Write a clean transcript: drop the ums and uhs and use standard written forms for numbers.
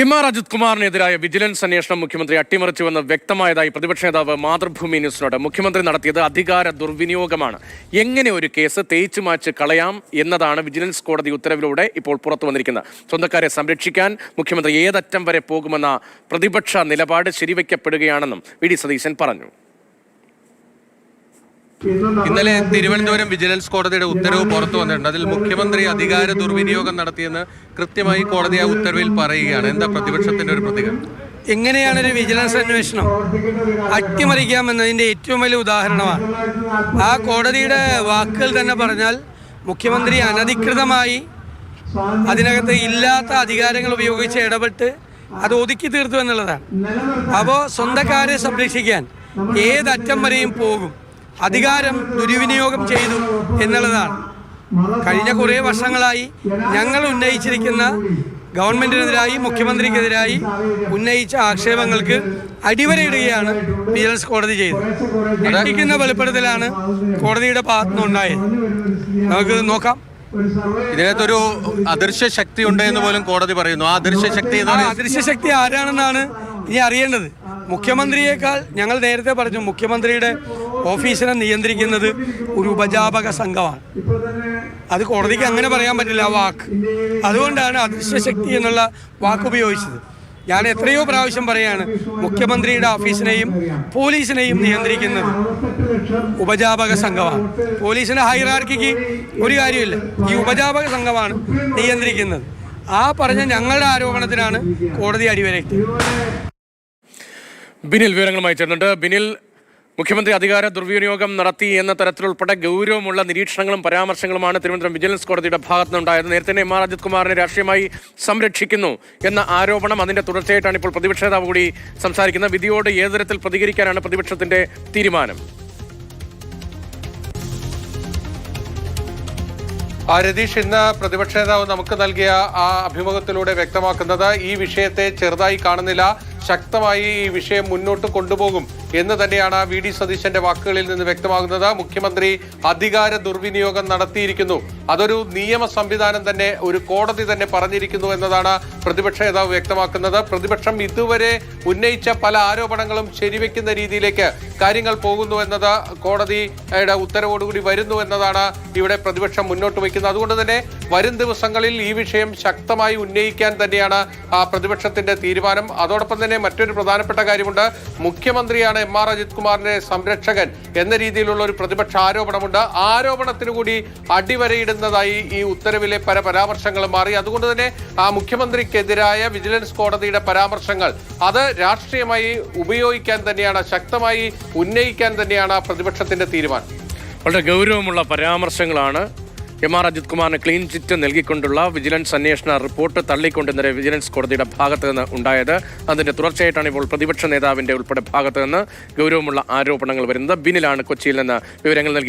എം.ആർ. Ajith കുമാറിനെതിരായ vigilance അന്വേഷണം മുഖ്യമന്ത്രി അട്ടിമറിച്ചുവെന്ന് വ്യക്തമായതായി പ്രതിപക്ഷ നേതാവ് മാതൃഭൂമി ന്യൂസിനോട്. മുഖ്യമന്ത്രി നടത്തിയത് അധികാര ദുർവിനിയോഗമാണ്. എങ്ങനെ ഒരു കേസ് തേച്ചു മാച്ച് കളയാം എന്നതാണ് വിജിലൻസ് കോടതി ഉത്തരവിലൂടെ ഇപ്പോൾ പുറത്തു വന്നിരിക്കുന്നത്. സ്വന്തക്കാരെ സംരക്ഷിക്കാൻ മുഖ്യമന്ത്രി ഏതറ്റം വരെ പോകുമെന്ന പ്രതിപക്ഷ നിലപാട് ശരിവയ്ക്കപ്പെടുകയാണെന്നും വി.ഡി. സതീശൻ പറഞ്ഞു. ഇന്നലെ തിരുവനന്തപുരം വിജിലൻസ് കോടതിയുടെ ഉത്തരവ് പുറത്തു വന്നിട്ടുണ്ട്. അതിൽ മുഖ്യമന്ത്രി അധികാര ദുർവിനിയോഗം നടത്തിയെന്ന് കൃത്യമായി കോടതി ആ ഉത്തരവിൽ പറയുകയാണ്. എന്താ പ്രതിപക്ഷത്തിന്റെ ഒരു പ്രതികരണം? എങ്ങനെയാണ് ഒരു വിജിലൻസ് അന്വേഷണം അട്ടിമറിക്കാമെന്നതിൻ്റെ ഏറ്റവും വലിയ ഉദാഹരണമാണ്. ആ കോടതിയുടെ വാക്കുകൾ തന്നെ പറഞ്ഞാൽ മുഖ്യമന്ത്രി അനധികൃതമായി അതിനകത്ത് ഇല്ലാത്ത അധികാരങ്ങൾ ഉപയോഗിച്ച് ഇടപെട്ട് അത് ഒതുക്കി തീർത്തു എന്നുള്ളതാണ്. അപ്പോൾ സ്വന്തക്കാരെ സംരക്ഷിക്കാൻ ഏതറ്റം വരെയും പോകും, അധികാരം ദുർവിനിയോഗം ചെയ്തു എന്നുള്ളതാണ്. കഴിഞ്ഞ കുറേ വർഷങ്ങളായി ഞങ്ങൾ ഉന്നയിച്ചിരിക്കുന്ന ഗവൺമെന്റിനെതിരായി മുഖ്യമന്ത്രിക്കെതിരായി ഉന്നയിച്ച ആക്ഷേപങ്ങൾക്ക് അടിവരയിടുകയാണ് വിജിലൻസ് കോടതി ചെയ്തത്. ഞെട്ടിക്കുന്ന വെളിപ്പെടുത്തലാണ് കോടതിയുടെ ഭാഗത്തുനിന്നുണ്ടായത്. നമുക്ക് നോക്കാം. ഇതിനകത്തൊരു അദൃശ്യ ശക്തി ഉണ്ട് എന്ന് പോലും കോടതി പറയുന്നു. ആ അദൃശ്യ ശക്തി ആരാണെന്നാണ് ഇനി അറിയേണ്ടത്. മുഖ്യമന്ത്രിയേക്കാൾ ഞങ്ങൾ നേരത്തെ പറഞ്ഞു, മുഖ്യമന്ത്രിയുടെ ഓഫീസിനെ നിയന്ത്രിക്കുന്നത് ഒരു ഉപജാപക സംഘമാണ്. അത് കോടതിക്ക് അങ്ങനെ പറയാൻ പറ്റില്ല ആ വാക്ക്. അതുകൊണ്ടാണ് അദൃശ്യശക്തി എന്നുള്ള വാക്ക് ഉപയോഗിച്ചത്. ഞാൻ എത്രയോ പ്രാവശ്യം പറയാണ്, മുഖ്യമന്ത്രിയുടെ ഓഫീസിനെയും പോലീസിനെയും നിയന്ത്രിക്കുന്നത് ഉപജാപക സംഘമാണ്. പോലീസിന്റെ ഹൈറാർക്കിക്ക് ഒരു കാര്യമില്ല, ഈ ഉപജാപക സംഘമാണ് നിയന്ത്രിക്കുന്നത്. ആ പറഞ്ഞ ഞങ്ങളുടെ ആരോപണത്തിനാണ് കോടതി അടിവരയിട്ടത്. ബിനിൽ വിവരങ്ങളുമായി ചേർന്നുണ്ട്. ബിനിൽ, മുഖ്യമന്ത്രി അധികാര ദുർവിനിയോഗം നടത്തി എന്ന തരത്തിലുൾപ്പെടെ ഗൗരവമുള്ള നിരീക്ഷണങ്ങളും പരാമർശങ്ങളുമാണ് തിരുവനന്തപുരം വിജിലൻസ് കോടതിയുടെ ഭാഗത്തുനിന്നുണ്ടായത്. നേരത്തെ തന്നെ എം.ആർ. അജിത് കുമാറിനെ രാഷ്ട്രീയമായി സംരക്ഷിക്കുന്നു എന്ന ആരോപണം, അതിന്റെ തുടർച്ചയായിട്ടാണ് ഇപ്പോൾ പ്രതിപക്ഷ നേതാവ് കൂടി സംസാരിക്കുന്നത്. വിധിയോട് ഏത് തരത്തിൽ പ്രതികരിക്കാനാണ് പ്രതിപക്ഷത്തിന്റെ തീരുമാനം? രതീഷ്, ഇന്ന് പ്രതിപക്ഷ നേതാവ് നമുക്ക് നൽകിയ ആ അഭിമുഖത്തിലൂടെ വ്യക്തമാക്കുന്നത് ഈ വിഷയത്തെ ചെറുതായി കാണുന്നില്ല, ശക്തമായി ഈ വിഷയം മുന്നോട്ട് കൊണ്ടുപോകും എന്ന് തന്നെയാണ് വി.ഡി. സതീശന്റെ വാക്കുകളിൽ നിന്ന് വ്യക്തമാകുന്നത്. മുഖ്യമന്ത്രി അധികാര ദുർവിനിയോഗം നടത്തിയിരിക്കുന്നു, അതൊരു നിയമ സംവിധാനം തന്നെ, ഒരു കോടതി തന്നെ പറഞ്ഞിരിക്കുന്നു എന്നതാണ് പ്രതിപക്ഷ നേതാവ് വ്യക്തമാക്കുന്നത്. പ്രതിപക്ഷം ഇതുവരെ ഉന്നയിച്ച പല ആരോപണങ്ങളും ശരിവെക്കുന്ന രീതിയിലേക്ക് കാര്യങ്ങൾ പോകുന്നു എന്നത് കോടതിയുടെ ഉത്തരവോടുകൂടി വരുന്നു എന്നതാണ് ഇവിടെ പ്രതിപക്ഷം മുന്നോട്ട് വയ്ക്കുന്നത്. അതുകൊണ്ട് തന്നെ വരും ദിവസങ്ങളിൽ ഈ വിഷയം ശക്തമായി ഉന്നയിക്കാൻ തന്നെയാണ് പ്രതിപക്ഷത്തിന്റെ തീരുമാനം. അതോടൊപ്പം തന്നെ മറ്റൊരു പ്രധാനപ്പെട്ട കാര്യമുണ്ട്. മുഖ്യമന്ത്രിയാണ് എം.ആർ. അജിത് കുമാറിന്റെ സംരക്ഷകൻ എന്ന രീതിയിലുള്ള ഒരു പ്രതിപക്ഷ ആരോപണമുണ്ട്. ആരോപണത്തിനു കൂടി അടിവരയിടുന്നതായി ഈ ഉത്തരവിലെ പല പരാമർശങ്ങളും മാറി. അതുകൊണ്ട് തന്നെ ആ മുഖ്യമന്ത്രിക്കെതിരായ വിജിലൻസ് കോടതിയുടെ പരാമർശങ്ങൾ അത് രാഷ്ട്രീയമായി ഉപയോഗിക്കാൻ തന്നെയാണ്, ശക്തമായി ഉന്നയിക്കാൻ തന്നെയാണ് പ്രതിപക്ഷത്തിന്റെ തീരുമാനം. വളരെ ഗൗരവമുള്ള പരാമർശങ്ങളാണ് എം.ആർ. അജിത് കുമാറിന് ക്ലീൻ ചിറ്റ് നൽകിക്കൊണ്ടുള്ള വിജിലൻസ് അന്വേഷണ റിപ്പോർട്ട് തള്ളിക്കൊണ്ട് ഇന്നലെ വിജിലൻസ് കോടതിയുടെ ഭാഗത്ത് നിന്ന് ഉണ്ടായത്. അതിന്റെ തുടർച്ചയായിട്ടാണ് ഇപ്പോൾ പ്രതിപക്ഷ നേതാവിന്റെ ഉൾപ്പെടെ ഭാഗത്ത് നിന്ന് ഗൗരവമുള്ള ആരോപണങ്ങൾ വരുന്നത്. ബിനിലാണ് കൊച്ചിയിൽ നിന്ന് വിവരങ്ങൾ നൽകി.